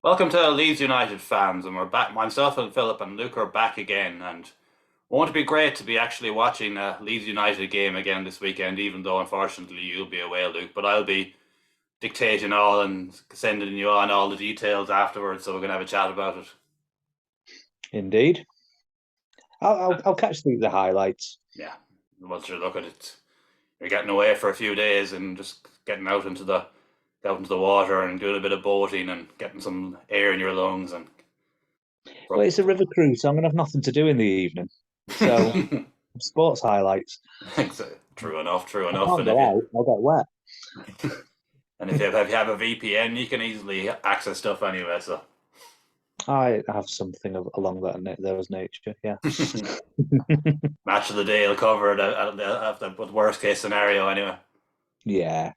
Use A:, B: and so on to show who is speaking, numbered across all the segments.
A: Welcome to Leeds United fans, and we're back. Myself and Philip and Luke are back again, and won't it be great to be actually watching a Leeds United game again this weekend? Even though unfortunately you'll be away, Luke, but I'll be dictating all and sending you on all the details afterwards, so we're gonna have a chat about it.
B: Indeed. I'll catch the highlights.
A: Yeah, once you look at it, you're getting away for a few days and just getting out into the water and doing a bit of boating and getting some air in your lungs and.
B: Well, it's a river cruise, so I'm gonna have nothing to do in the evening. So sports highlights.
A: True enough, true
B: I
A: enough.
B: can't go out. I'll get wet.
A: If you have a VPN, you can easily access stuff anyway. So
B: I have something along those nature. Yeah.
A: match of the day will cover the worst case scenario anyway.
B: Yeah.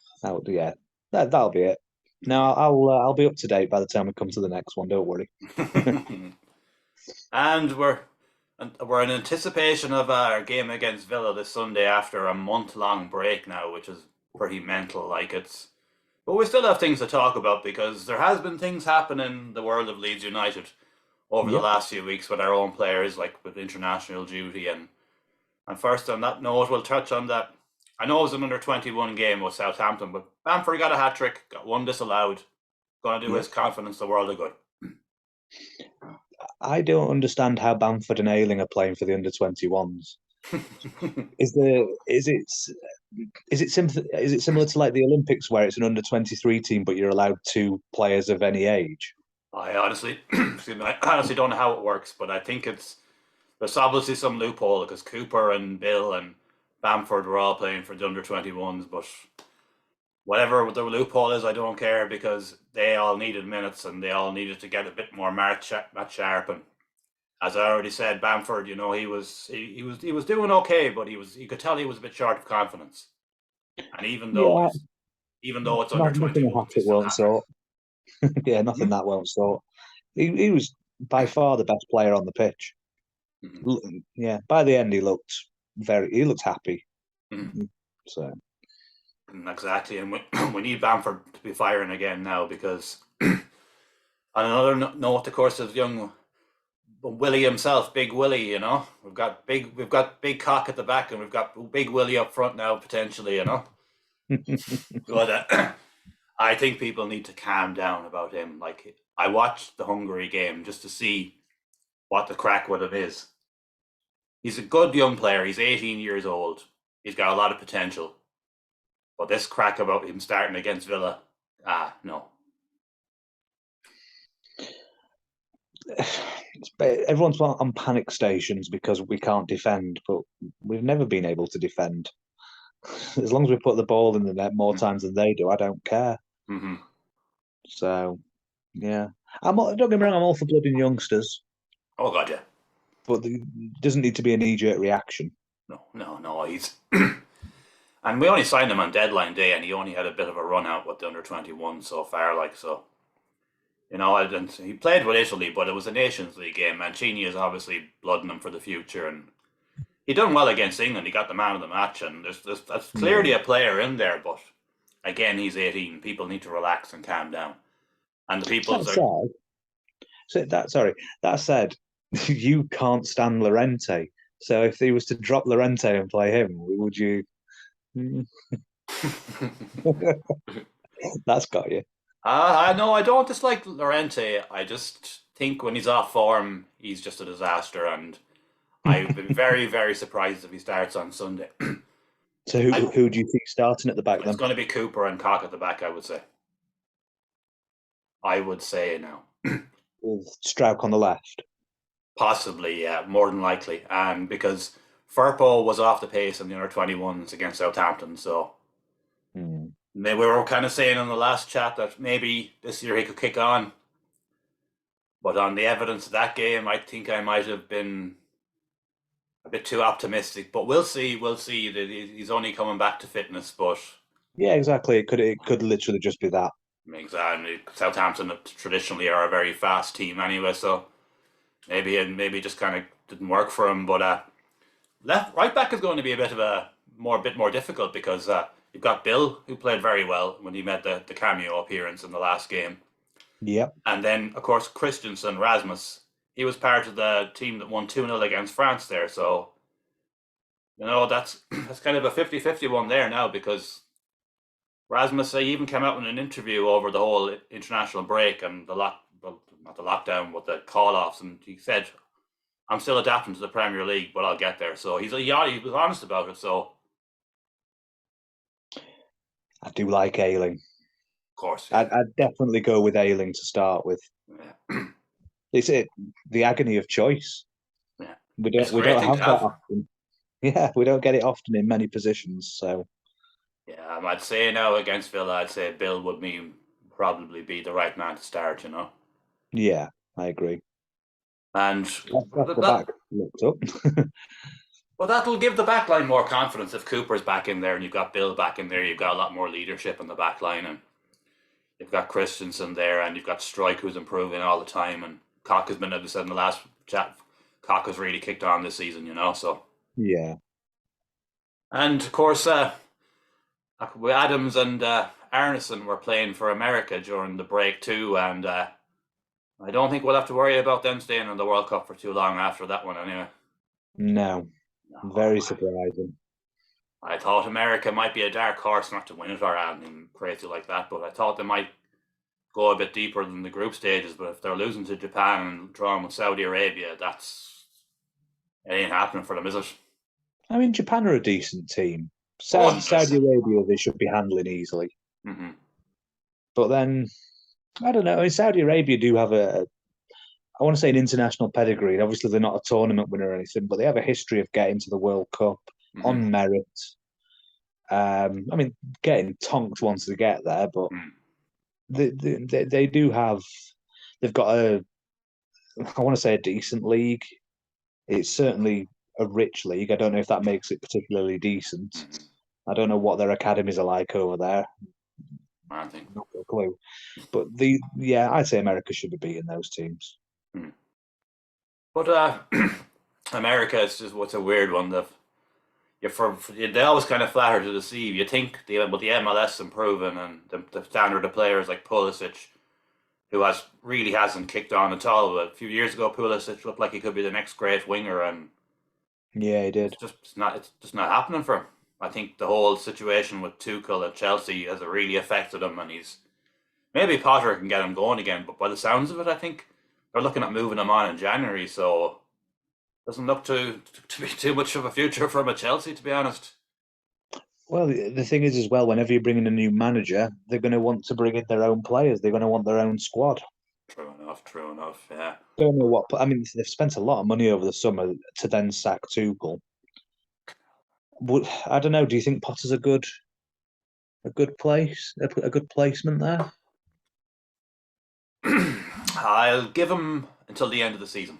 B: Yeah. That'll be it. No, I'll be up to date by the time we come to the next one. Don't worry.
A: And we're in anticipation of our game against Villa this Sunday after a month-long break now, which is pretty mental. But we still have things to talk about because there has been things happen in the world of Leeds United over the
B: Yep.
A: last few weeks with our own players, like with international duty. And first on that note, we'll touch on that. I know it was an under-21 game with Southampton, but Bamford got a hat-trick, got one disallowed. Going to do his
B: Yep.
A: confidence the world of good.
B: I don't understand how Bamford and Ayling are playing for the under 21s. Is it similar to like the Olympics where it's an under 23 team, but you're allowed two players of any age?
A: I honestly, excuse me, I honestly don't know how it works, but I think there's obviously some loophole because Cooper and Bill and Bamford were all playing for the under 21s, but whatever the loophole is, I don't care because they all needed minutes and they all needed to get a bit more match sharp. And as I already said, Bamford, he was doing okay, but you could tell he was a bit short of confidence. And
B: Yeah,
A: even though it's under
B: nothing a
A: 21s,
B: hat
A: he
B: it
A: still
B: won't
A: has it.
B: sort. Yeah, nothing that won't sort. He was by far the best player on the pitch.
A: Mm-hmm.
B: Yeah, by the end he looked happy.
A: Mm-hmm.
B: So
A: Exactly, and we need Bamford to be firing again now because on another note, of course, is young Willie himself, Big Willie. We've got big cock at the back, and we've got Big Willie up front now potentially. But I think people need to calm down about him. Like I watched the Hungary game just to see what the crack with him is. He's a good young player. He's 18 years old. He's got a lot of potential. But this crack about him starting against Villa, no.
B: everyone's on panic stations because we can't defend, but we've never been able to defend. As long as we put the ball in the net more
A: Mm-hmm.
B: times than they do, I don't care.
A: Mm-hmm.
B: So yeah, don't get me wrong, I'm all for blooding youngsters,
A: Oh god, yeah.
B: but it doesn't need to be a knee-jerk reaction.
A: No, no, no. He's and we only signed him on deadline day, and he only had a bit of a run out with the under 21 so far. Like so, and he played with Italy, but it was a Nations League game. Mancini is obviously blooding him for the future, and he done well against England. He got the man of the match, and that's
B: Yeah,
A: clearly a player in there. But again, he's 18. People need to relax and calm down. And the
B: that
A: people's are
B: said, that said, you can't stand Lorente. So if he was to drop Lorente and play him, would you? That's got you.
A: I know I don't dislike Lorente. I just think when he's off form, he's just a disaster, and I've been very, very surprised if he starts on Sunday.
B: So
A: I,
B: who do you think starting at the back
A: it's
B: then?
A: going to be Cooper and Cock at the back. I would say. I would say now,
B: With Strauch on the left.
A: possibly, yeah, more than likely, and because Firpo was off the pace in the under 21s against Southampton, so
B: Hmm.
A: we were kind of saying in the last chat that maybe this year he could kick on. But on the evidence of that game, I think I might have been a bit too optimistic. But we'll see. We'll see. That he's only coming back to fitness, but
B: Yeah, exactly. It could literally just be that.
A: exactly. Southampton traditionally are a very fast team anyway, so maybe just kind of didn't work for him. But left right back is going to be a bit more difficult because you've got Bill who played very well when he made the cameo appearance in the last game.
B: Yep.
A: And then, of course, Christensen, Rasmus, he was part of the team that won 2-0 against France there. So, that's that's kind of a 50-50 one there now, because Rasmus even came out in an interview over the whole international break and well, not the lockdown, but the call-offs, and he said, I'm still adapting to the Premier League, but I'll get there. So he was honest about it. So,
B: I do like Ayling.
A: of course, yeah.
B: I'd definitely go with Ayling to start with.
A: Yeah.
B: It's the agony of choice.
A: Yeah.
B: We
A: It's
B: don't
A: a
B: we
A: great
B: don't
A: thing
B: have
A: to
B: that
A: have.
B: often. Yeah, we don't get it often in many positions. So
A: Yeah, I'd say now against Villa, I'd say Bill would probably be the right man to start.
B: yeah, I agree.
A: And
B: That's the
A: that,
B: back looked up.
A: well, that'll give the back line more confidence if Cooper's back in there and you've got Bill back in there. You've got a lot more leadership in the back line, and you've got Christensen there, and you've got Strike, who's improving all the time, and Cock has been, as I said in the last chat, Cock has really kicked on this season. So,
B: Yeah.
A: and of course, Adams and Arneson were playing for America during the break too, and I don't think we'll have to worry about them staying in the World Cup for too long after that one, anyway.
B: No.
A: No,
B: Very surprising.
A: I thought America might be a dark horse not to win it or anything crazy like that, but I thought they might go a bit deeper than the group stages. But if they're losing to Japan and drawing with Saudi Arabia, it ain't happening for them, is it?
B: I mean, Japan are a decent team.
A: Oh,
B: Saudi Arabia, they should be handling easily.
A: mm-hmm.
B: But then, I don't know. I mean, Saudi Arabia do have I want to say an international pedigree. Obviously, they're not a tournament winner or anything, but they have a history of getting to the World Cup
A: Mm-hmm.
B: on merit. I mean, getting tonked once they get there, but they do have. They've got I want to say a decent league. It's certainly a rich league. I don't know if that makes it particularly decent.
A: Mm-hmm.
B: I don't know what their academies are like over there.
A: I think.
B: Not a clue. But I'd say America should be beating those teams.
A: Mm. But America is just what's a weird one. They always kind of flatter to deceive. You think with the MLS improving and the standard of players like Pulisic, who really hasn't kicked on at all. But a few years ago, Pulisic looked like he could be the next great winger, and
B: Yeah, he did.
A: it's just not happening for him. I think the whole situation with Tuchel at Chelsea has really affected him, and maybe Potter can get him going again. But by the sounds of it, I think they're looking at moving him on in January. So doesn't look to be too much of a future from a Chelsea, to be honest.
B: Well, the thing is, as well, whenever you bring in a new manager, they're going to want to bring in their own players. They're going to want their own squad.
A: True enough. True enough. Yeah.
B: Don't know what. I mean, they've spent a lot of money over the summer to then sack Tuchel. I don't know. Do you think Potter's a good a good placement there?
A: I'll give him until the end of the season,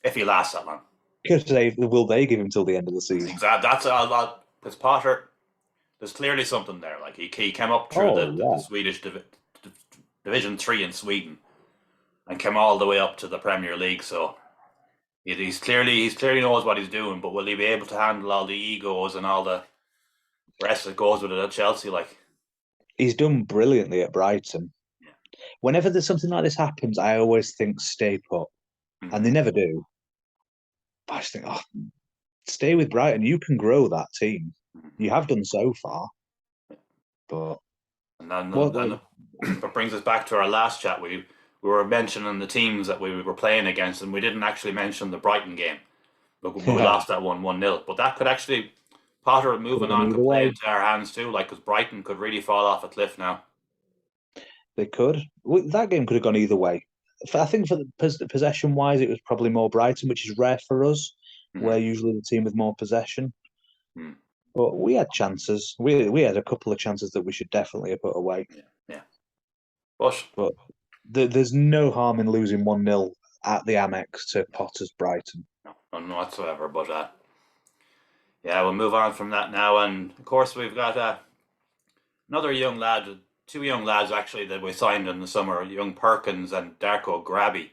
A: if he lasts that long.
B: Because will they give him till the end of the season?
A: Exactly. That's a lot because Potter. There's clearly something there. Like he came up through
B: Oh
A: the
B: yeah,
A: Swedish Division 3 in Sweden and came all the way up to the Premier League. So he's clearly knows what he's doing. But will he be able to handle all the egos and all the rest that goes with it at Chelsea? Like
B: he's done brilliantly at Brighton.
A: yeah.
B: Whenever there's something like this happens, I always think stay put, and they
A: Mm-hmm.
B: never do. But I just think, stay with Brighton. You can grow that team.
A: Mm-hmm.
B: You have done so far, but
A: And then
B: what?
A: that brings us back to our last chat. We were mentioning the teams that we were playing against, and we didn't actually mention the Brighton game. Look, we lost that 1-0, but that could actually Potter
B: Could have
A: moving
B: gone
A: on
B: either
A: could play
B: way.
A: into our hands too. Like because Brighton could really fall off a cliff now.
B: They could. That game could have gone either way. I think for the possession wise, it was probably more Brighton, which is rare for us.
A: Mm-hmm.
B: We're usually the team with more possession.
A: Mm.
B: But we had chances. We had a couple of chances that we should definitely have put away.
A: Yeah. But
B: But there's no harm in losing 1-0 at the Amex to Potter's Brighton.
A: no, none whatsoever. But yeah, we'll move on from that now. And of course, we've got another young lad, two young lads actually that we signed in the summer, young Perkins and Darko Grabby.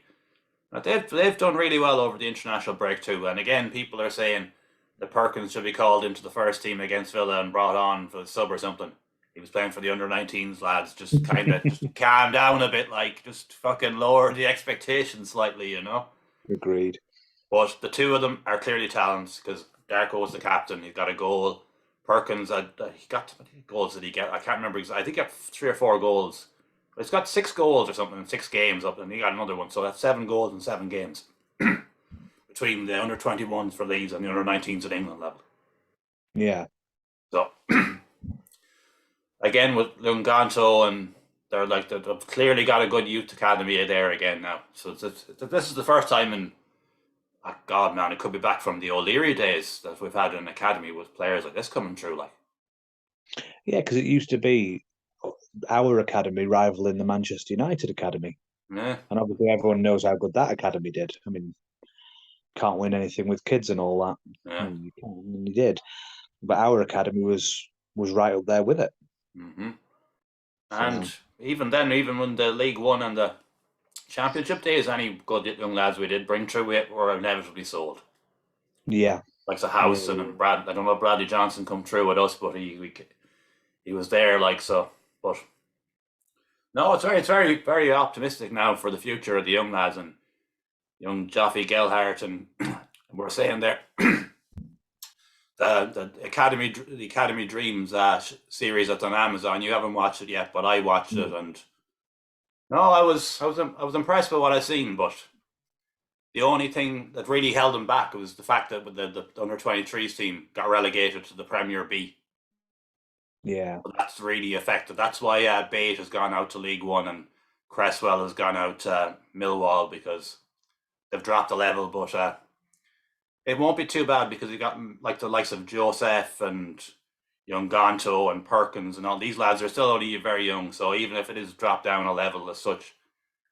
A: They've done really well over the international break too. And again, people are saying that Perkins should be called into the first team against Villa and brought on for the sub or something. he was playing for the under-19s lads. Just kind of just calm down a bit, like just fucking lower the expectations slightly, you know.
B: Agreed.
A: But the two of them are clearly talents because Darko was the captain. He's got a goal. Perkins, he got how many goals did he get? I can't remember. I think he got 3 or 4 goals. He's got 6 goals or something in 6 games up, and he got another one. So that's 7 goals in 7 games between the under-21s for Leeds and the under-19s at England level.
B: Yeah.
A: So again with Lunganto, and they've clearly got a good youth academy there again now. So this is the first time in, oh God, man, it could be back from the O'Leary days that we've had an academy with players like this coming through. Like,
B: yeah, because it used to be our academy rivaling the Manchester United academy,
A: yeah,
B: and obviously everyone knows how good that academy did. I mean, can't win anything with kids and all that.
A: yeah.
B: You can't, and you did, but our academy was right up there with it.
A: Mm-hmm.
B: So,
A: And even then, even when the League One and the Championship days, any good young lads we did bring through it were inevitably sold.
B: yeah,
A: Like the Howson and Brad. I don't know if Bradley Johnson come through with us, but he was there. Like so, but no, it's very very optimistic now for the future of the young lads and young Joffe Gelhardt, and we're saying there the Academy Dreams series that's on Amazon. You haven't watched it yet, but I watched it, and no, I was impressed by what I seen, but the only thing that really held them back was the fact that the under-23s team got relegated to the Premier B.
B: Yeah,
A: But that's really affected. That's why Bate has gone out to League One and Cresswell has gone out to Millwall, because they've dropped a level. But it won't be too bad because you got like the likes of Joseph and young Gonto and Perkins and all these lads are still only very young. So even if it is dropped down a level as such,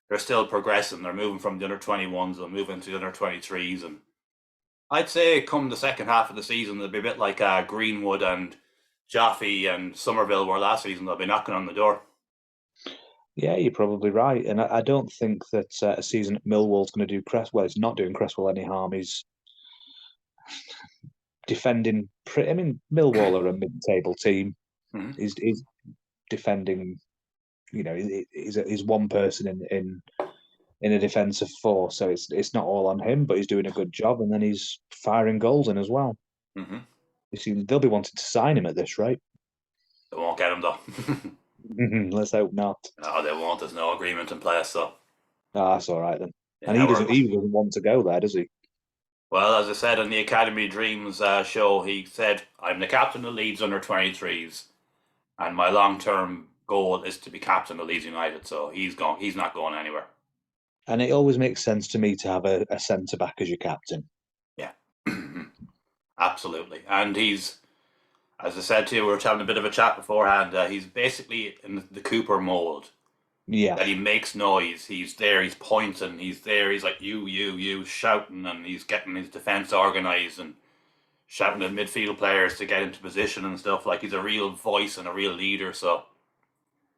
A: they're still progressing. They're moving from the under-21s, they'll move into the under-23s, and I'd say come the second half of the season, they'll be a bit like Greenwood and Jaffe and Somerville were last season. They'll be knocking on the door.
B: yeah, you're probably right, and I don't think that a season at Millwall's going to do Cresswell. It's not doing Cresswell any harm. He's defending. I mean, Millwall are a mid-table team.
A: Mm-hmm.
B: He's defending. You know, he's one person in a defensive four, so it's not all on him, but he's doing a good job, and then he's firing goals in as well.
A: Mm-hmm.
B: You see, they'll be wanting to sign him at this rate.
A: They won't get him though.
B: Let's hope not.
A: No, they won't. There's no agreement in place, so
B: That's all right then.
A: yeah,
B: And he doesn't want to go there, does he?
A: Well, as I said on the Academy Dreams show, he said, "I'm the captain of Leeds under-23s, and my long-term goal is to be captain of Leeds United." So he's not going anywhere.
B: And it always makes sense to me to have a centre back as your captain.
A: Yeah, absolutely. And he's, as I said to you, we were having a bit of a chat beforehand. He's basically in the Cooper mold.
B: Yeah,
A: That he makes noise. He's there. He's pointing. He's there. He's like you, shouting, and he's getting his defense organised and shouting at midfield players to get into position and stuff. Like he's a real voice and a real leader. So,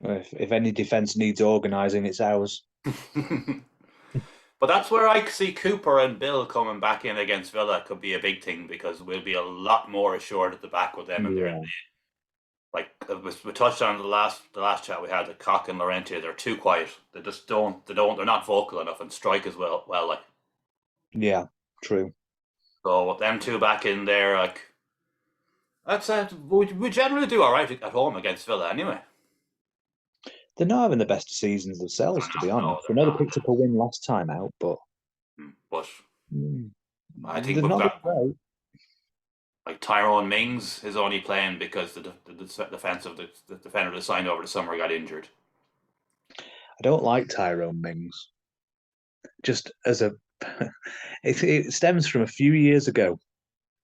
B: if any defence needs organising, it's ours.
A: but that's where I see Cooper and Bill coming back in against Villa could be a big thing, because we'll be a lot more assured at the back with them, and they're in the, like we touched on the last chat we had. The Cock and Laurenti, they're too quiet. They just they're not vocal enough and strike as well. Like,
B: yeah, true.
A: so with them two back in there, like that's we generally do all right at home against Villa anyway.
B: They're not having the best of seasons themselves, to be honest. I know they picked up a win last time out, but
A: I think
B: they've
A: we've
B: not
A: got
B: been great.
A: like Tyrone Mings is only playing because the defender they signed over the summer got injured.
B: I don't like Tyrone Mings. Just as a, it stems from a few years ago,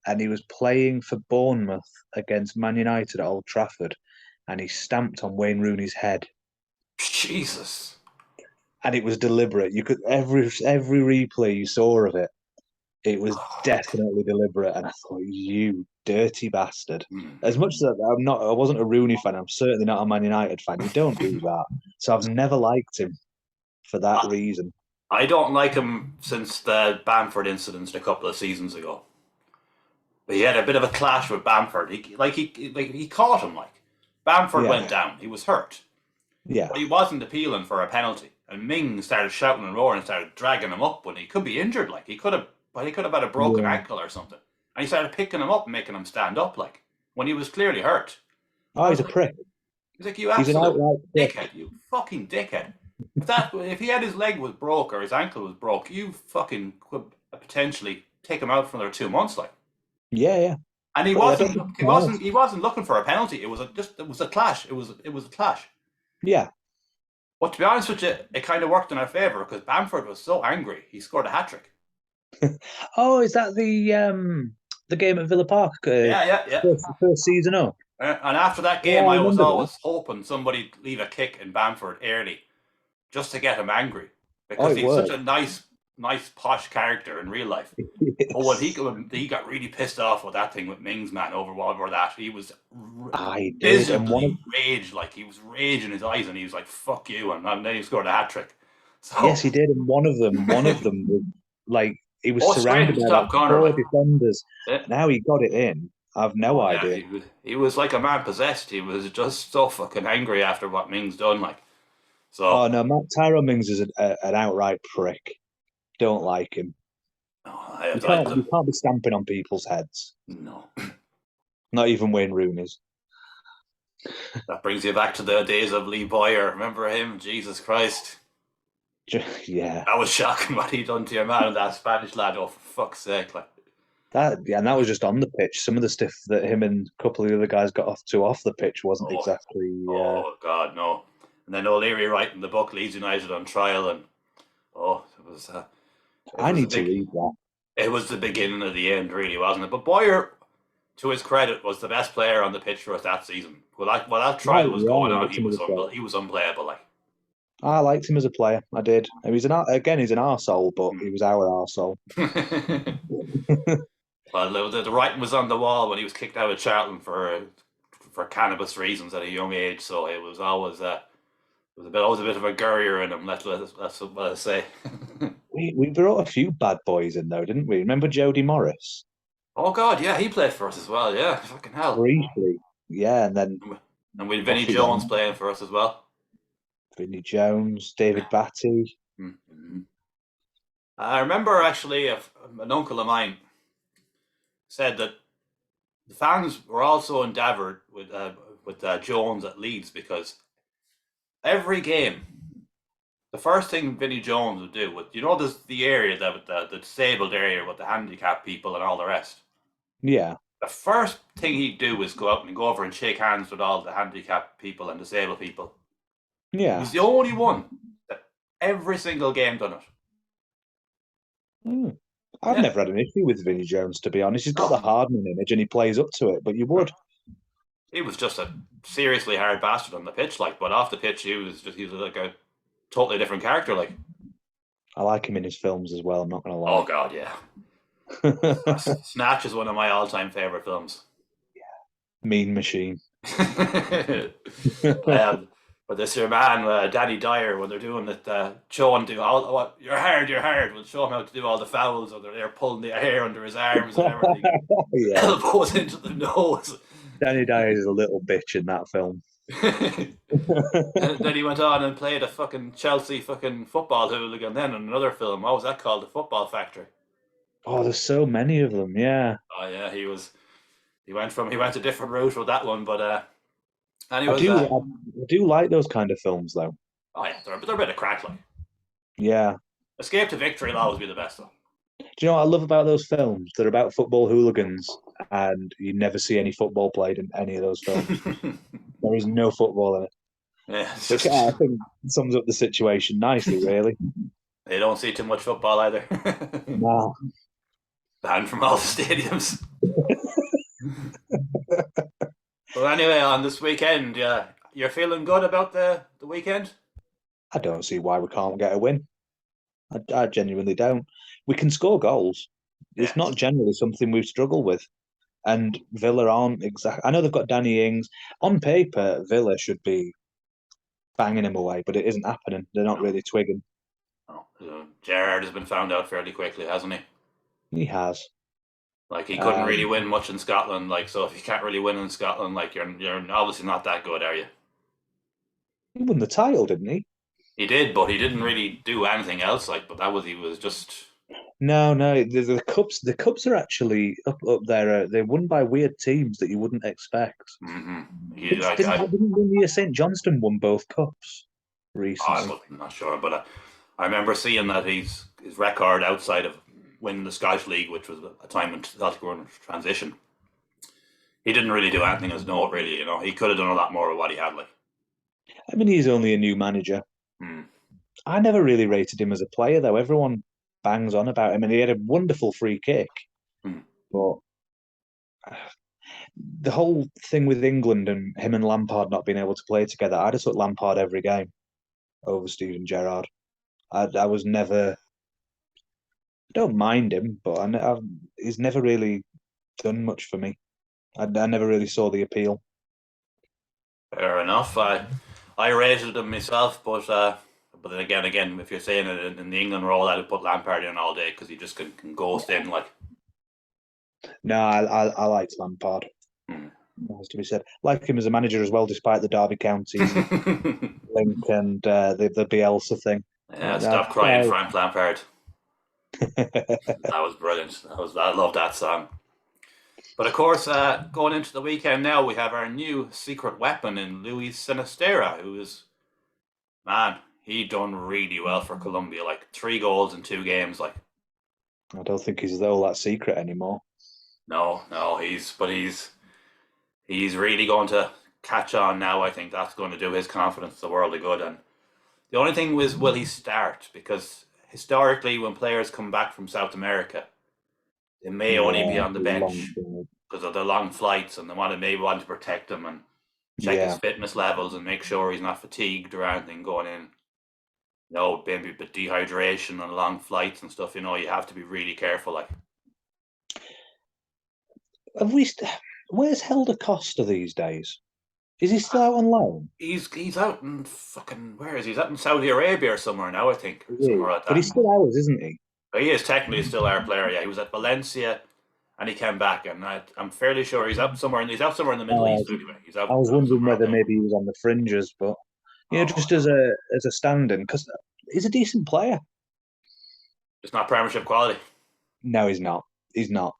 B: and he was playing for Bournemouth against Man United at Old Trafford, and he stamped on Wayne Rooney's head.
A: Jesus.
B: And it was deliberate. You could every replay you saw of it, it was definitely deliberate. And I thought, you dirty bastard. As much as I wasn't a Rooney fan, I'm certainly not a Man United fan. You don't do that. So I've never liked him for that reason.
A: I don't like him since the Bamford incident a couple of seasons ago. But he had a bit of a clash with Bamford. He caught him like. Bamford
B: Yeah,
A: went down. He was hurt.
B: yeah,
A: But he wasn't appealing for a penalty. And Ming started shouting and roaring and started dragging him up when he could be injured. Like he could have had a broken
B: yeah.
A: ankle or something. And he started picking him up and making him stand up, like when he was clearly hurt.
B: Oh,
A: I
B: he's
A: was
B: a
A: like,
B: prick.
A: you
B: He's an
A: absolute
B: outright
A: dickhead,
B: prick.
A: you fucking dickhead. If he had his leg was broke or his ankle was broke, you fucking could potentially take him out for another 2 months, like.
B: Yeah, yeah.
A: And he
B: But I don't
A: wasn't
B: think
A: he
B: he has.
A: wasn't he wasn't looking for a penalty. It was a clash. It was a clash.
B: Yeah.
A: But to be honest with you, it kind of worked in our favour because Bamford was so angry he scored a hat trick.
B: Oh, is that the game at Villa Park?
A: Yeah.
B: First season up.
A: And after that
B: Yeah,
A: game,
B: I
A: I was
B: remember that.
A: always hoping somebody'd leave a kick in Bamford early, just to get him angry,
B: Oh,
A: because
B: it
A: he's such
B: worked.
A: a nice posh character in real life. But
B: Yes.
A: when he got really pissed off with that thing with Mings, man, over that, he was
B: I did. And one of
A: visibly raged, like he was rage in his eyes, and he was like, "Fuck you!" And then he scored a hat trick.
B: Yes,
A: So,
B: he did. And one of them was like he was
A: oh, straight
B: surrounded
A: into
B: by
A: top
B: like
A: corner,
B: four
A: like.
B: defenders,
A: Yeah.
B: and how he got it in, I've no
A: Oh yeah,
B: idea.
A: he was like a man possessed. He was just so fucking angry after what Mings done, like.
B: Oh
A: So,
B: no, Matt Tyrone Mings is an outright prick. Don't like him.
A: oh,
B: You
A: I
B: can't you can't be stamping on people's heads.
A: no.
B: Not even Wayne Rooney's.
A: That brings you back to the days of Lee Boyer. Remember him? Jesus Christ.
B: Yeah,
A: That was shocking what he done to your man and that Spanish lad. Oh, for fuck's sake. Like,
B: and that was just on the pitch. Some of the stuff that him and a couple of the other guys got off the pitch wasn't
A: oh,
B: exactly.
A: oh, God, no. And then O'Leary writing the book Leeds United on trial, and oh, it
B: I
A: was a
B: need to
A: big,
B: read that.
A: it was the beginning of the end, really, wasn't it? But Boyer, to his credit, was the best player on the pitch for us that season. While that
B: Right,
A: trial was
B: yeah, I
A: going on,
B: liked him as a player.
A: he was unplayable. Like,
B: I liked him as a player. I did. He's an arsehole, but he was our arsehole.
A: well, the writing was on the wall when he was kicked out of Charlton for cannabis reasons at a young age. So it was always a bit of a gurrier in him. That's what I say.
B: We brought a few bad boys in though, didn't we? Remember Jody Morris?
A: Oh God, yeah, he played for us as well. Yeah, fucking hell.
B: Briefly. Yeah, and then
A: And with
B: off
A: Vinnie
B: he
A: Jones
B: went.
A: playing for us as well.
B: Vinnie Jones, David Batty.
A: Mm-hmm. I remember actually an uncle of mine said that the fans were also endeavoured with Jones at Leeds because every game, the first thing Vinnie Jones would do with there's the area the disabled area with the handicapped people and all the rest.
B: Yeah.
A: The first thing he'd do is go out and go over and shake hands with all the handicapped people and disabled people. He
B: Yeah.
A: was the only one that every single game done it.
B: Hmm. I've
A: Yeah,
B: never had an issue with Vinnie Jones, to be honest. He's got
A: no,
B: the Hardman image and he plays up to it, but you would.
A: he was just a seriously hard bastard on the pitch, like, but off the pitch he was like a totally different character, like.
B: I like him in his films as well, I'm not gonna
A: Oh
B: lie.
A: God, yeah. Snatch is one of my all-time favorite films.
B: Mean Machine.
A: um, but this your man, Danny Dyer, when they're doing it, showing do all what you're hard. We'll show him how to do all the fouls, or they're pulling the hair under his arms and everything,
B: Yeah.
A: elbows into the nose.
B: Danny Dyer is a little bitch in that film.
A: And then he went on and played a fucking Chelsea fucking football hooligan. Then in another film, what was that called? The Football Factory.
B: Oh, there's so many of them, yeah.
A: Oh yeah, he went a different route with that one, but and he
B: I
A: was
B: do I, I do like those kind of films though.
A: oh yeah, they're a bit of crack like.
B: Yeah.
A: Escape to Victory will always be the best though.
B: Do you know what I love about those films? They're about football hooligans, and you never see any football played in any of those films. There is no football in it,
A: Yeah, it's
B: which
A: just
B: I think sums up the situation nicely, really.
A: they don't see too much football either.
B: Nah.
A: Banned from all the stadiums. But anyway, on this weekend, yeah, you're feeling good about the weekend?
B: I don't see why we can't get a win. I genuinely don't. We can score goals.
A: Yeah.
B: It's not generally something we've struggled with. And Villa aren't exactly. I know they've got Danny Ings. On paper, Villa should be banging him away, but it isn't happening. They're not
A: No,
B: really twigging.
A: no. Gerrard has been found out fairly quickly, hasn't he?
B: He has.
A: Like he couldn't really
B: Um,
A: win much in Scotland. Like so, if you can't really win in Scotland, like you're obviously not that good, are you?
B: he won the title, didn't he?
A: He did, but he didn't really do anything else. Like, but that was he was just.
B: No, no. The cups are actually up there. They're won by weird teams that you wouldn't expect.
A: He like
B: Didn't the St Johnston won both cups recently?
A: I'm not sure, but I remember seeing that his record outside of winning the Scottish League, which was a time when Celtic were in transition. He didn't really do anything as note, really. He could have done a lot more with what he had. Like,
B: I mean, he's only a new manager.
A: hmm.
B: I never really rated him as a player, though. Everyone bangs on about him, and he had a wonderful free kick.
A: Hmm.
B: But the whole thing with England and him and Lampard not being able to play together, I just took Lampard every game over Steven Gerrard. I was never. I don't mind him, but he's never really done much for me. I never really saw the appeal.
A: Fair enough. I rated him myself, but then again, if you're saying it in the England role, I'd put Lampard in all day because he just can ghost in like.
B: No, I liked Lampard.
A: Hmm.
B: Has to be said. Like him as a manager as well, despite the Derby counties and link and the Bielsa thing.
A: Yeah, stop crying, Frank Lampard. That was brilliant. I love that song. But of course, going into the weekend now, we have our new secret weapon in Luis Sinistera, who is man. He done really well for Colombia, like 3 goals in 2 games. Like,
B: I don't think he's all that secret anymore.
A: no, he's really going to catch on now. I think that's going to do his confidence the world of good. And the only thing was, will he start? Because historically, when players come back from South America, they may only be on the bench because of the long flights, and they maybe want to protect him and check his fitness levels and make sure he's not fatigued or anything going in. Maybe a bit dehydration and long flights and stuff. You have to be really careful. Like,
B: Have we? Where's Helder Costa these days? Is he still out on loan?
A: he's out in fucking where is he? He's out in Saudi Arabia or somewhere now. I think
B: Is
A: somewhere like
B: But
A: that.
B: he's still ours, isn't he?
A: But he is technically still our player. Yeah, he was at Valencia and he came back, and I'm fairly sure he's out somewhere. He's out somewhere in the Middle East anyway. He's
B: I was
A: out
B: wondering
A: somewhere
B: whether
A: out there.
B: maybe he was on the fringes, but
A: Oh,
B: just as a stand-in, because he's a decent player.
A: it's not Premiership quality.
B: No, he's not. He's not.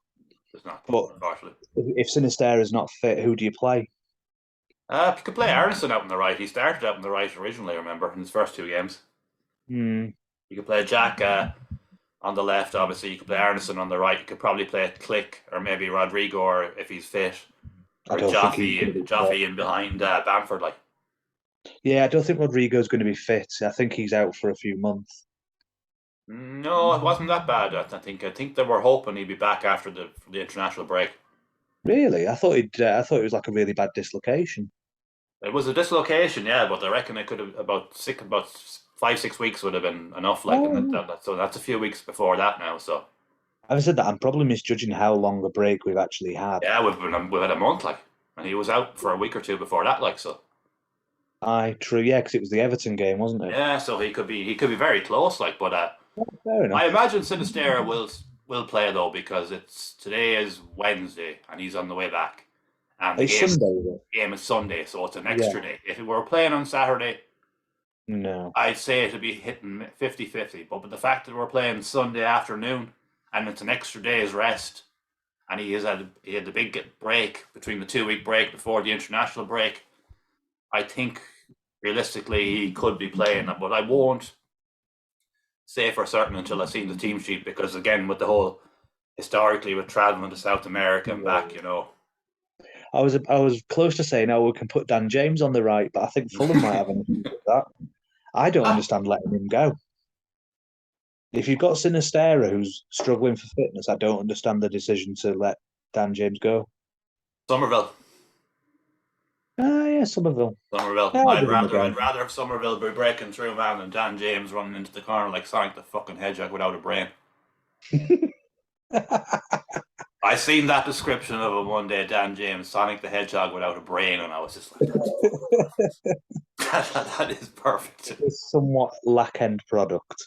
A: It's not,
B: But
A: unfortunately.
B: if Sinisterra is not fit, who do you play?
A: You could play Arneson out on the right. He started out on the right originally, I remember, in his first 2 games.
B: Hmm.
A: You could play Jack on the left, obviously. You could play Arneson on the right. You could probably play Click or maybe Rodrigo or if he's fit.
B: I
A: Or
B: don't think he's going to be
A: Jaffe
B: fit.
A: in behind Bamford. Like,
B: Yeah, I don't think Rodrigo's going to be fit. I think he's out for a few months.
A: no, it wasn't that bad. I think they were hoping he'd be back after the international break.
B: Really? I thought it was like a really bad dislocation.
A: It was a dislocation, yeah, but I reckon it could have about 5 6 weeks would have been enough. Like, and
B: Oh,
A: so that's a few weeks before that now. So
B: having said that, I'm probably misjudging how long a break we've actually had.
A: yeah, we've had a month like, and he was out for a week or two before that. Like, so
B: True, yeah, because it was the Everton game, wasn't it?
A: yeah, so he could be very close. Like, but
B: Fair enough.
A: I imagine Sinistera will play though because today is Wednesday and he's on the way back, and the
B: It's
A: game
B: Sunday, is it?
A: game is Sunday, so it's an
B: Yeah.
A: extra day. If it were playing on Saturday,
B: No.
A: I'd say it'd be hitting 50-50. But with the fact that we're playing Sunday afternoon and it's an extra day's rest, and he had the big break between the 2 week break before the international break, I think realistically he could be playing. But I won't say for certain until I've seen the team sheet because again with the whole historically with traveling to South America and back,
B: I was close to saying, oh, we can put Dan James on the right, but I think Fulham might have an issue with that. I don't understand letting him go. If you've got Sinistera who's struggling for fitness, I don't understand the decision to let Dan James go.
A: Somerville.
B: Yeah, Somerville.
A: Somerville.
B: Yeah, I'll
A: I'd
B: give him a
A: rather
B: go.
A: I'd rather have Somerville be breaking through, man, than Dan James running into the corner like Sonic the fucking Hedgehog without a brain. I seen that description of him one day, Dan James, Sonic the Hedgehog without a brain, and I was just like, that is perfect.
B: It's somewhat lack end product.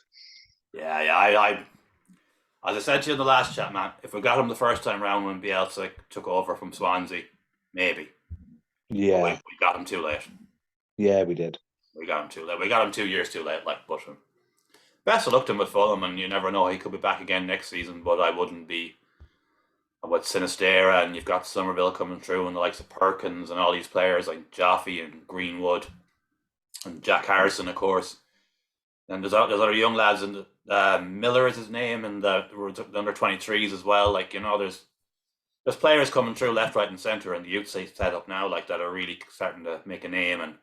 A: Yeah. As I said to you in the last chat, man, if we got him the first time round when Bielsa took over from Swansea, maybe. But we
B: Yeah,
A: got him too late.
B: yeah, we did.
A: We got him too late. We got him 2 years too late. Like, but best of luck to him with Fulham, and you never know, he could be back again next season. But I wouldn't be. With Sinistera, and you've got Somerville coming through, and the likes of Perkins, and all these players like Jaffe and Greenwood, and Jack Harrison, of course. And there's other young lads, and Miller is his name, and the under 23s as well. Like, there's players coming through left, right, and centre, and the youth set up now like that are really starting to make a name. And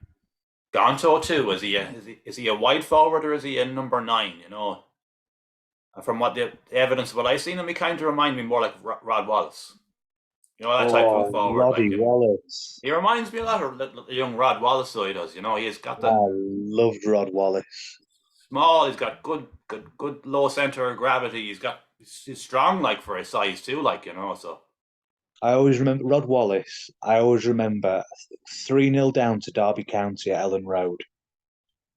A: Gonto too, is he a wide forward or is he a number 9? From what the evidence of what I've seen him, he kind of remind me more like Rod Wallace. That type of forward.
B: Roddy Wallace.
A: He reminds me a lot of the young Rod Wallace, so he does. He's got that.
B: I loved Rod Wallace.
A: Small, he's got good low centre of gravity. He's strong, like, for his size too, like, so.
B: I always remember Rod Wallace. I always remember 3-0 down to Derby County at Ellen Road,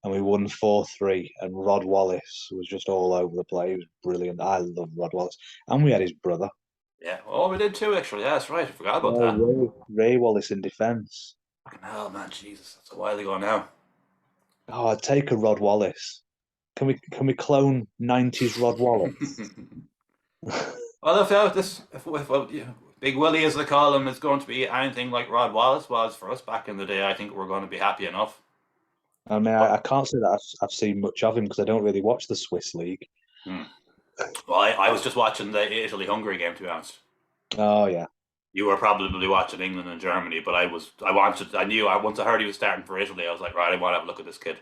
B: and we won 4-3. And Rod Wallace was just all over the place. He was brilliant. I love Rod Wallace, and we had his brother.
A: Yeah, we did too, actually. Yeah, that's right. I forgot about that.
B: Ray Wallace in defence.
A: Fucking hell, man, Jesus, that's a while ago now.
B: Oh, I'd take a Rod Wallace. Can we clone 90s Rod Wallace?
A: Well, if Big Willie, as they call him, is going to be anything like Rod Wallace was for us back in the day, I think we're going to be happy enough.
B: I mean, I can't say that I've seen much of him because I don't really watch the Swiss League.
A: Well, I was just watching the Italy-Hungary game, to be honest.
B: Oh, yeah.
A: You were probably watching England and Germany, but once I heard he was starting for Italy, I was like, right, I want to have a look at this kid.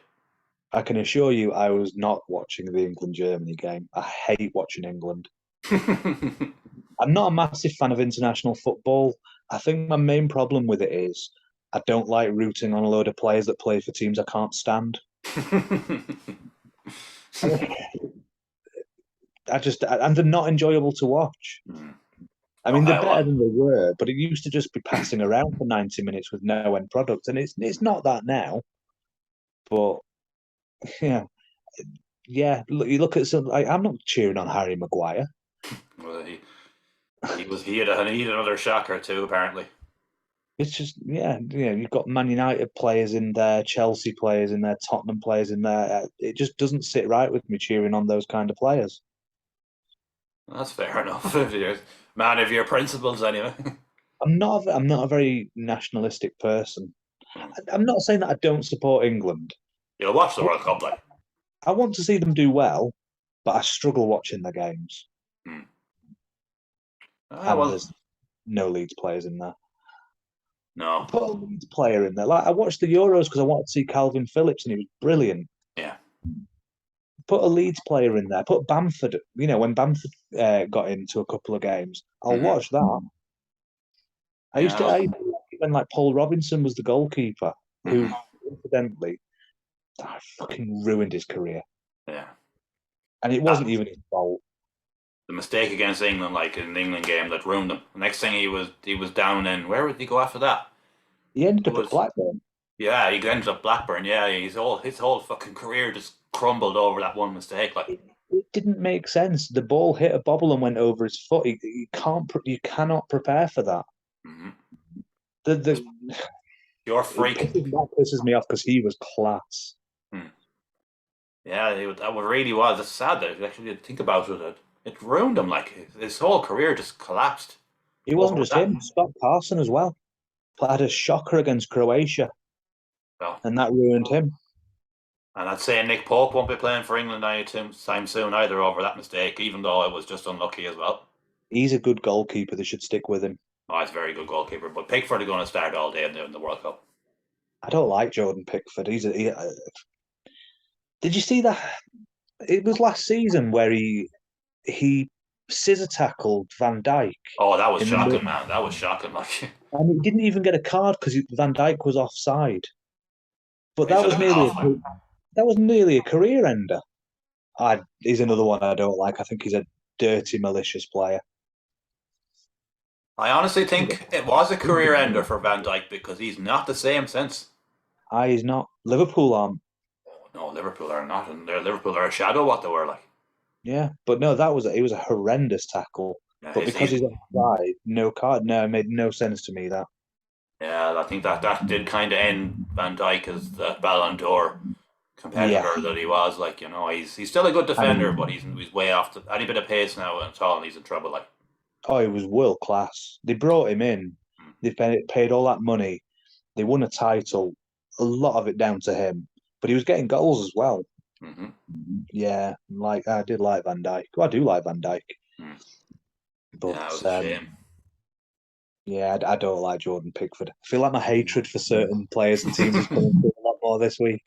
B: I can assure you I was not watching the England-Germany game. I hate watching England. I'm not a massive fan of international football. I think my main problem with it is I don't like rooting on a load of players that play for teams I can't stand. And they're not enjoyable to watch. I mean, they're better than they were, but it used to just be passing around for 90 minutes with no end product, and it's not that now. But yeah, you look at something like I'm not cheering on Harry Maguire.
A: Well, he had another shocker too, apparently.
B: It's just you've got Man United players in there, Chelsea players in there, Tottenham players in there. It just doesn't sit right with me cheering on those kind of players.
A: That's fair enough. Man of your principles, anyway.
B: I'm not a very nationalistic person. I'm not saying that I don't support England.
A: You'll watch the World Cup, like.
B: I want to see them do well, but I struggle watching the games. There's no Leeds players in there.
A: No.
B: Put a Leeds player in there. Like, I watched the Euros because I wanted to see Calvin Phillips, and he was brilliant.
A: Yeah.
B: Put a Leeds player in there. Put Bamford. When Bamford got into a couple of games, I'll watch that. I used to when like Paul Robinson was the goalkeeper, who incidentally fucking ruined his career.
A: Yeah.
B: And it wasn't even his fault.
A: The mistake against England, like in the England game, that ruined him. The next thing he was down in, where would he go after that?
B: He ended up at Blackburn.
A: Yeah, he ended up Blackburn. Yeah, his whole fucking career just crumbled over that one mistake. Like,
B: it didn't make sense. The ball hit a bobble and went over his foot. You cannot prepare for that.
A: You're a freak.
B: That pisses me off because he was class.
A: Yeah, that really was. It's sad that actually think about it. It ruined him. Like, his whole career just collapsed.
B: It wasn't just him. Scott Carson as well had a shocker against Croatia, and that ruined him.
A: And I'd say Nick Pope won't be playing for England anytime soon either over that mistake, even though it was just unlucky as well.
B: He's a good goalkeeper. They should stick with him.
A: Oh, he's a very good goalkeeper. But Pickford is going to start all day in the World Cup.
B: I don't like Jordan Pickford. Did you see that? It was last season where he scissor tackled Van Dijk.
A: Oh, that was shocking, man. That was shocking. Like,
B: and he didn't even get a card because Van Dijk was offside. But that was nearly a career ender. He's another one I don't like. I think he's a dirty, malicious player.
A: I honestly think it was a career ender for Van Dijk because he's not the same since.
B: He's not. Liverpool aren't.
A: No, Liverpool are not, and Liverpool are a shadow what they were like.
B: Yeah, but no, it was a horrendous tackle.
A: Yeah,
B: But because he's offside, no card. No, it made no sense to me that.
A: yeah, I think that did kind of end Van Dijk as the Ballon d'Or
B: Yeah,
A: competitor that he was. Like, he's still a good defender, but
B: and
A: he's way off any bit of pace now at all, and he's in trouble. Like,
B: oh, he was world class. They brought him in. They paid all that money. They won a title. A lot of it down to him, but he was getting goals as well.
A: mm-hmm.
B: Yeah, like I did like Van Dijk. Well, I do like Van Dijk,
A: Mm.
B: but
A: Yeah, it was a shame.
B: yeah, I don't like Jordan Pickford. I feel like my hatred for certain players and teams is coming through a lot more this week.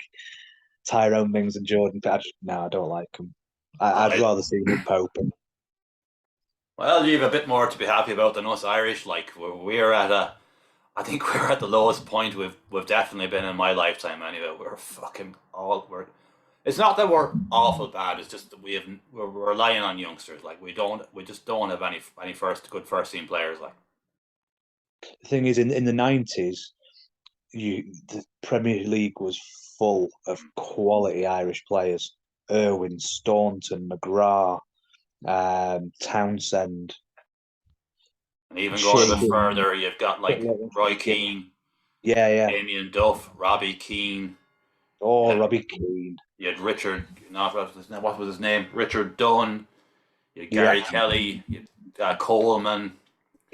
B: Tyrone Mings and Jordan. No, I don't like them. I'd
A: I,
B: rather see him Pope.
A: well, you have a bit more to be happy about than us Irish. Like, we're at I think we're at the lowest point we've definitely been in my lifetime. Anyway, we're. It's not that we're awful bad. It's just that we're relying on youngsters. Like, we just don't have any good first team players. Like,
B: The thing is, in the '90s, the Premier League was full of quality Irish players: Irwin, Staunton, McGrath, Townsend,
A: and even going a bit
B: Shaking.
A: further, you've got like Roy Keane,
B: Yeah, yeah.
A: Damien Duff, Robbie Keane.
B: Oh,
A: Yeah,
B: Robbie Keane.
A: you had Richard. Not what was his name? Richard Dunn. You had
B: Yeah,
A: Gary Kelly. You had Coleman.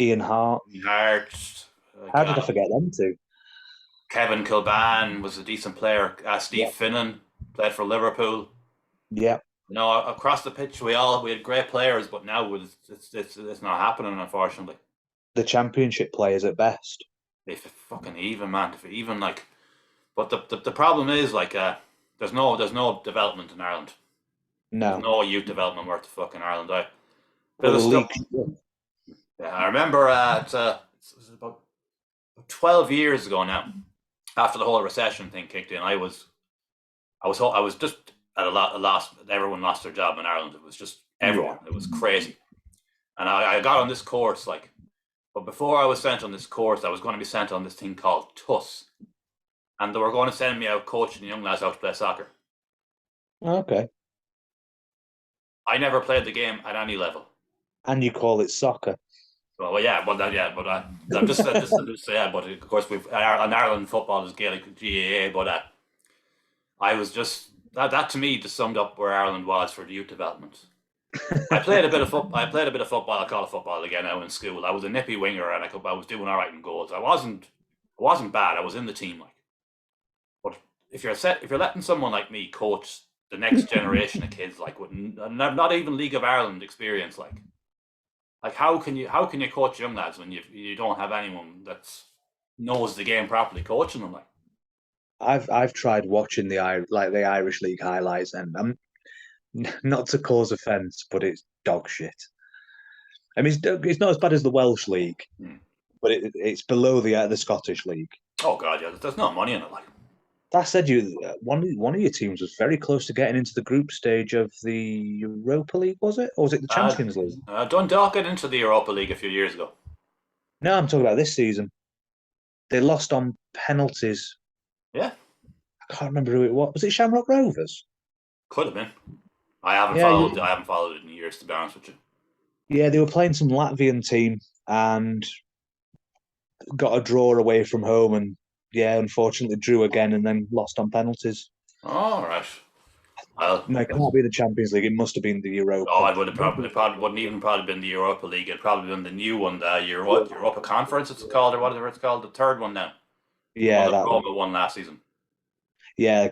B: Ian Hart.
A: Hart.
B: How did I forget them two?
A: Kevin Kilban was a decent player. Steve
B: Yeah,
A: Finnan played for Liverpool.
B: yeah.
A: Across the pitch, we had great players, but now it's not happening, unfortunately.
B: The Championship players at best.
A: If it fucking even, man, if it even like, but the problem is like, there's no development in Ireland. There's
B: No.
A: no youth development worth the fucking Ireland. Bit
B: Well, the
A: of stuff.
B: league.
A: Yeah, I remember it was about 12 years ago now, after the whole recession thing kicked in. I was just at a loss. Everyone lost their job in Ireland. It was just everyone.
B: Yeah.
A: It was crazy. And I got on this course, like, but before I was sent on this course, I was going to be sent on this thing called TUS, and they were going to send me out coaching the young lads how to play soccer.
B: Okay.
A: I never played the game at any level.
B: And you call it soccer.
A: Well, yeah, I'm just yeah, but of course in Ireland football is Gaelic GAA, but I was just that to me just summed up where Ireland was for the youth development. I played a bit of football. I played a bit of football. I call it football again now in school. I was a nippy winger, and I was doing all right in goals. I wasn't bad. I was in the team, like. But if you're letting someone like me coach the next generation of kids, like with not even League of Ireland experience, like how can you coach young lads when you don't have anyone that knows the game properly coaching them, like.
B: I've tried watching the Irish League highlights, and I'm not to cause offence, but it's dog shit. I mean, it's not as bad as the Welsh League, but it's below the Scottish League.
A: Oh god, yeah, there's no money in it, like.
B: That said, one of your teams was very close to getting into the group stage of the Europa League, was it, or was it the Champions League?
A: Dundalk got into the Europa League a few years ago.
B: No, I'm talking about this season. They lost on penalties.
A: Yeah,
B: I can't remember who it was. Was it Shamrock Rovers?
A: could have been. I haven't
B: Yeah,
A: followed it in years, to be honest with you.
B: yeah, they were playing some Latvian team and got a draw away from home, and yeah, unfortunately drew again and then lost on penalties.
A: All right. Well,
B: No, it can't be the Champions League. It must have been the Europa.
A: oh, it would have probably wouldn't even probably been the Europa League. It'd probably been the new one, the Europa Conference, it's called, or whatever it's called, the third one now. The one
B: Yeah,
A: that
B: that one.
A: Roma won last season.
B: Yeah,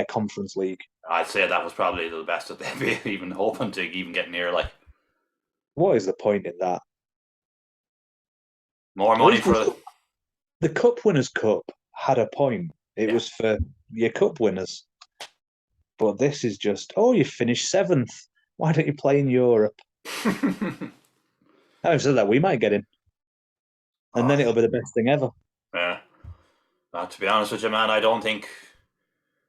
B: Conference League.
A: I'd say that was probably the best that they'd be even hoping to even get near. Like,
B: What is the point in that?
A: more
B: At
A: money
B: least
A: for
B: the Cup Winners' Cup had a point. It
A: yeah.
B: was for your cup winners. But this is just, oh, you finished seventh. Why don't you play in Europe? Having said that, we might get in. And then it'll be the best thing ever.
A: Yeah. To be honest with you, man, I don't think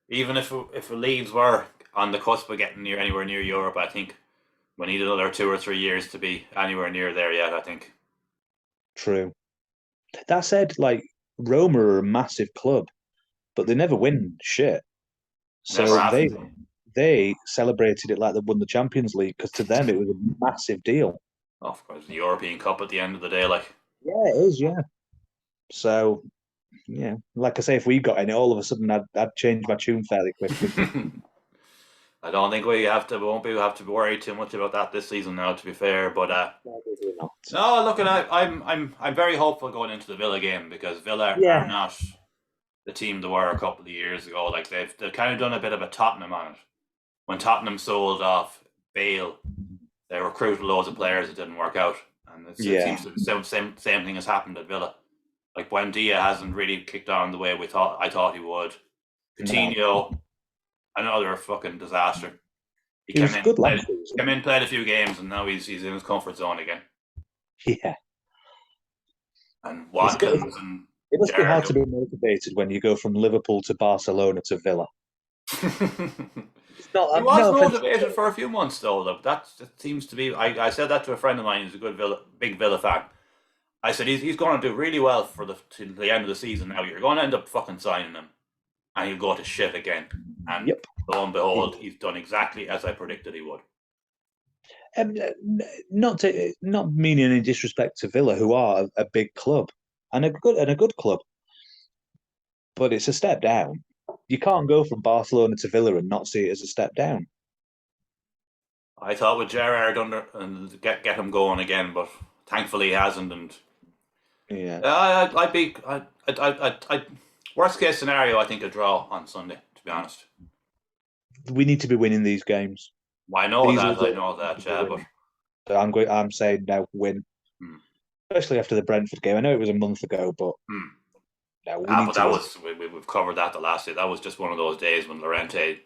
A: even if Leeds were on the cusp of getting anywhere near Europe, I think we need another 2 or 3 years to be anywhere near there yet, I think.
B: True. That said, like, Roma are a massive club, but they never win shit.
A: Never
B: So
A: have.
B: they celebrated it like they won the Champions League because to them it was a massive deal.
A: Of course, the European Cup at the end of the day, like.
B: Yeah, it is. Yeah. So, yeah, like I say, if we got in it, all of a sudden I'd change my tune fairly quickly.
A: I don't think we won't have to worry too much about that this season now. To be fair, but
B: Probably not.
A: no, look, I'm very hopeful going into the Villa game because Villa
B: Yeah.
A: are not the team they were a couple of years ago. Like they've kind of done a bit of a Tottenham on it. When Tottenham sold off Bale, they recruited loads of players that didn't work out, and it seems to the same thing has happened at Villa. Like Buendia hasn't really kicked on the way I thought he would. Coutinho, another fucking disaster.
B: He was good last season.
A: Came in, played a few games, and now he's in his comfort zone again.
B: Yeah.
A: And Watkins and
B: it must be hard to be motivated when you go from Liverpool to Barcelona to Villa.
A: He was motivated for a few months though. That seems to be. I said that to a friend of mine who's a big Villa fan. I said he's going to do really well for to the end of the season. Now you're going to end up fucking signing him, and he'll go to shit again. And lo and behold, he's done exactly as I predicted he would.
B: Not meaning any disrespect to Villa, who are a big club and a good club, but it's a step down. You can't go from Barcelona to Villa and not see it as a step down.
A: I thought with Gerrard under and get him going again, but thankfully he hasn't. And
B: yeah,
A: I'd worst case scenario, I think a draw on Sunday. To be honest,
B: we need to be winning these games.
A: Well, I know that, yeah,
B: but I'm saying now win, especially after the Brentford game. I know it was a month ago, but
A: we've covered that the last day. That was just one of those days when Llorente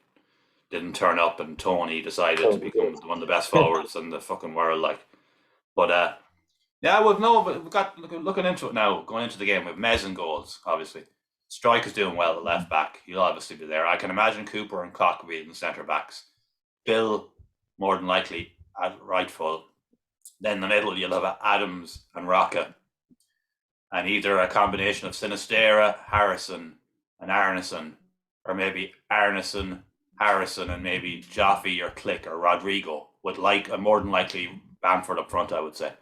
A: didn't turn up and Tony decided to become one of the best forwards in the fucking world. Like, but we've got looking into it now. Going into the game with Mez and goals, obviously. Strike is doing well at left back. He'll obviously be there. I can imagine Cooper and Koch being the centre backs. Bill, more than likely, at right full. Then in the middle, you'll have Adams and Rocca. And either a combination of Sinistera, Harrison, and Arneson, or maybe Arneson, Harrison, and maybe Jaffe or Click or Rodrigo, with more than likely Bamford up front, I would say.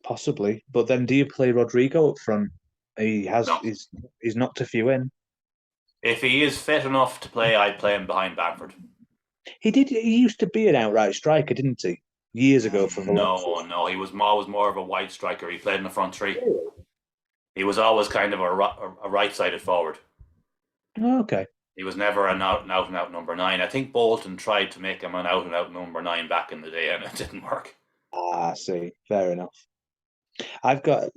B: Possibly. But then do you play Rodrigo up front? He's knocked a few in.
A: If he is fit enough to play, I'd play him behind Bamford. He
B: used to be an outright striker, didn't he? Years ago for Valencia.
A: No, he was always more of a wide striker. He played in the front three. He was always kind of a right-sided forward.
B: Oh, okay.
A: He was never an out-and-out number 9. I think Bolton tried to make him an out-and-out number 9 back in the day, and it didn't work.
B: I see. Fair enough. I've got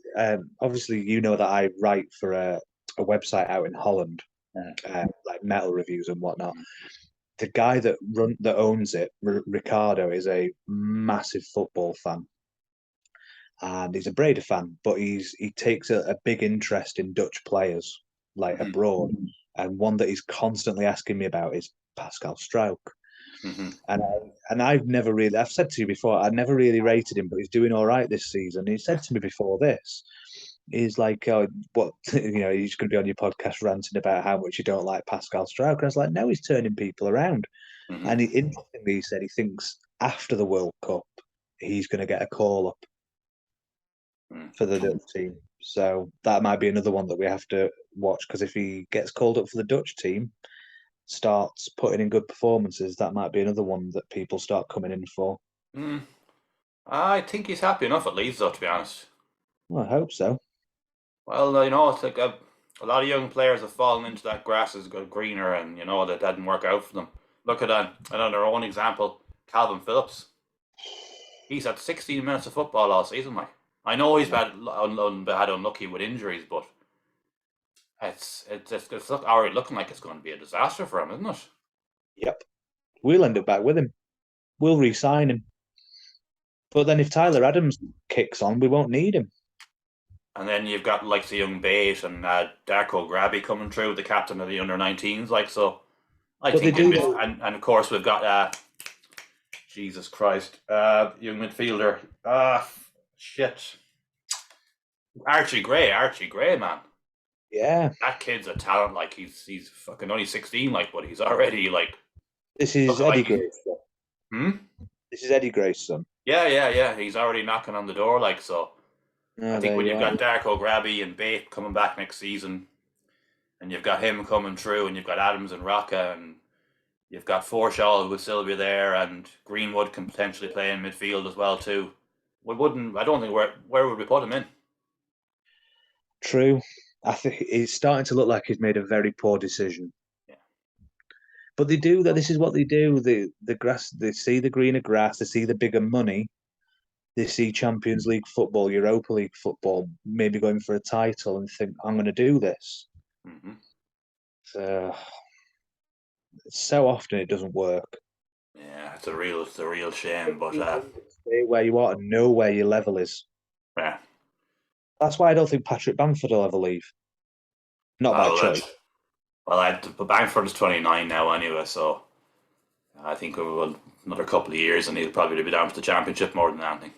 B: obviously you know that I write for a website out in Holland, like metal reviews and whatnot. The guy that owns it, Ricardo, is a massive football fan, and he's a Breda fan, but he takes a big interest in Dutch players like abroad, and one that he's constantly asking me about is Pascal Struijk.
A: Mm-hmm.
B: And I've said to you before, I never really rated him, but he's doing all right this season. He said to me before this, he's like, he's going to be on your podcast ranting about how much you don't like Pascal Struijk. And I was like, no, he's turning people around.
A: Mm-hmm.
B: And interestingly, he said he thinks after the World Cup, he's going to get a call up for the Dutch team. So that might be another one that we have to watch, because if he gets called up for the Dutch team, starts putting in good performances, that might be another one that people start coming in for.
A: I think he's happy enough at Leeds, though, to be honest.
B: Well, I hope so.
A: Well, it's like a lot of young players have fallen into that grass is greener, and that didn't work out for them. Look at another own example, Calvin Phillips. He's had 16 minutes of football all season. Like, I know he's had unlucky with injuries, but it's already looking like it's going to be a disaster for him, isn't it?
B: Yep. We'll end up back with him. We'll re-sign him. But then if Tyler Adams kicks on, we won't need him.
A: And then you've got like the young Bate and Darko Grabby coming through, the captain of the under-19s. Like, so I think, and of course we've got Jesus Christ, young midfielder. Shit. Archie Gray, man.
B: Yeah.
A: That kid's a talent. Like, he's fucking only 16, like, but he's already like
B: This is
A: Look,
B: Eddie Gray's son.
A: hmm?
B: This is Eddie Gray's son.
A: Yeah. He's already knocking on the door, like so. I
B: Oh,
A: think
B: there
A: when
B: you
A: you've
B: are.
A: got Darko Grabby and Bate coming back next season, and you've got him coming through, and you've got Adams and Rocca, and you've got Forshaw who will still be there, and Greenwood can potentially play in midfield as well too. We wouldn't. I don't think where would we put him in?
B: True. I think it's starting to look like he's made a very poor decision.
A: Yeah.
B: But they do that. This is what they do. The grass. They see the greener grass. They see the bigger money. They see Champions League football, Europa League football, maybe going for a title, and think, "I'm going to do this."
A: Mm-hmm.
B: So, so often it doesn't work.
A: Yeah, it's a real shame, but
B: Stay where you are and know where your level is.
A: yeah.
B: That's why I don't think Patrick Bamford will ever leave. Not by
A: Well,
B: choice.
A: but Bamford is 29 now anyway, so I think we will another couple of years, and he'll probably be down for the championship more than anything.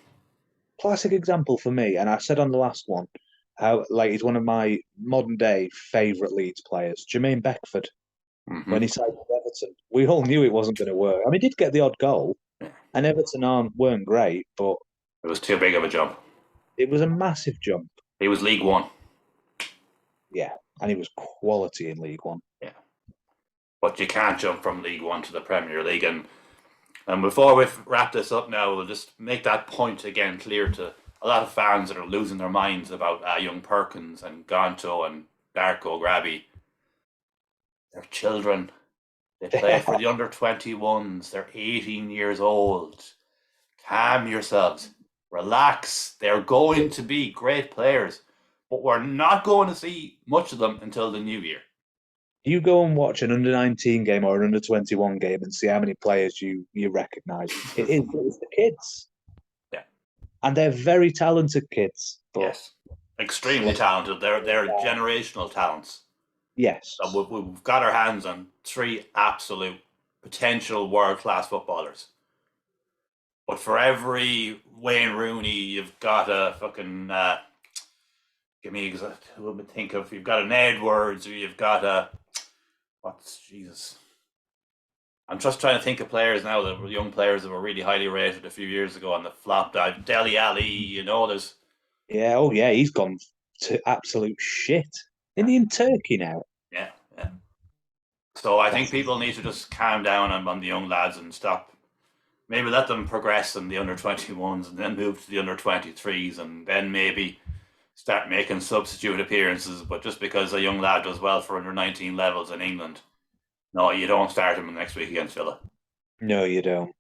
B: Classic example for me, and I said on the last one, how like he's one of my modern day favourite Leeds players, Jermaine Beckford.
A: Mm-hmm.
B: When he signed with Everton, we all knew it wasn't going to work. I mean, he did get the odd goal,
A: Yeah.
B: and Everton weren't great, but
A: It was too big of a jump.
B: it was a massive jump.
A: He was League One.
B: Yeah, and he was quality in League One.
A: Yeah, but you can't jump from League One to the Premier League. And before we wrap this up now, we'll just make that point again clear to a lot of fans that are losing their minds about young Perkins and Gonto and Darko Grabby. They're children. They play for the under 21s. They're 18 years old. Calm yourselves. Relax. They're going to be great players, but we're not going to see much of them until the new year.
B: You go and watch an under 19 game or an under 21 game and see how many players you recognise. It's the kids.
A: Yeah.
B: And they're very talented kids. But
A: Yes. Extremely talented. They're generational talents.
B: yes.
A: We've got our hands on three absolute potential world class footballers. But for every Wayne Rooney, you've got a fucking give me exact who would think of. You've got an Edwards, or you've got a what's Jesus. I'm just trying to think of players now that were young players that were really highly rated a few years ago on the flop dive. Deli Ali, there's
B: Yeah, oh yeah, he's gone to absolute shit. Isn't he in Turkey now?
A: yeah. So I think people need to just calm down on the young lads and stop. Maybe let them progress in the under 21s and then move to the under 23s and then maybe start making substitute appearances. But just because a young lad does well for under 19 levels in England, no, you don't start him next week against Villa.
B: No, you don't.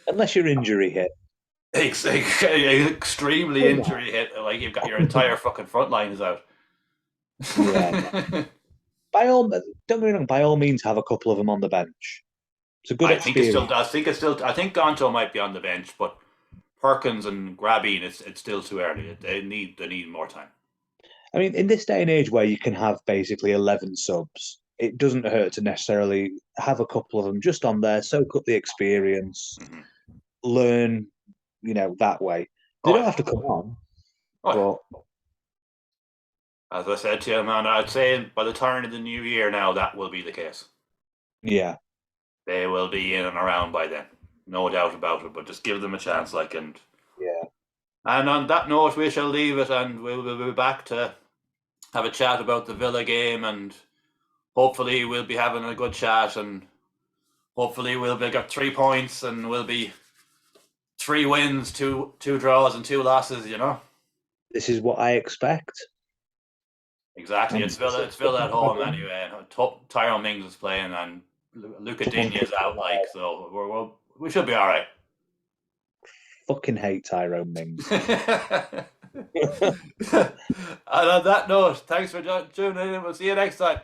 B: Unless you're injury hit.
A: Extremely injury hit. Like you've got your entire fucking front line is out.
B: Yeah. Don't get me wrong, by all means have a couple of them on the bench. It's a good experience.
A: I think Gonto might be on the bench, but Perkins and Grabby, it's still too early. They need more time.
B: I mean, in this day and age where you can have basically 11 subs, it doesn't hurt to necessarily have a couple of them just on there, soak up the experience, learn, that way. They don't have to come on, but
A: as I said to you, man, I'd say by the turn of the new year now, that will be the case.
B: Yeah.
A: They will be in and around by then. No doubt about it, but just give them a chance,
B: yeah.
A: And on that note, we shall leave it, and we'll be back to have a chat about the Villa game, and hopefully we'll be having a good chat, and hopefully we'll be got 3 points, and we'll be 3 wins, two draws, and 2 losses.
B: This is what I expect.
A: Exactly. It's Villa at home anyway. Tyrone Mings is playing, and Luca Digne is out, so we should be all right.
B: Fucking hate Tyrone Mings.
A: And on that note, thanks for tuning in. We'll see you next time.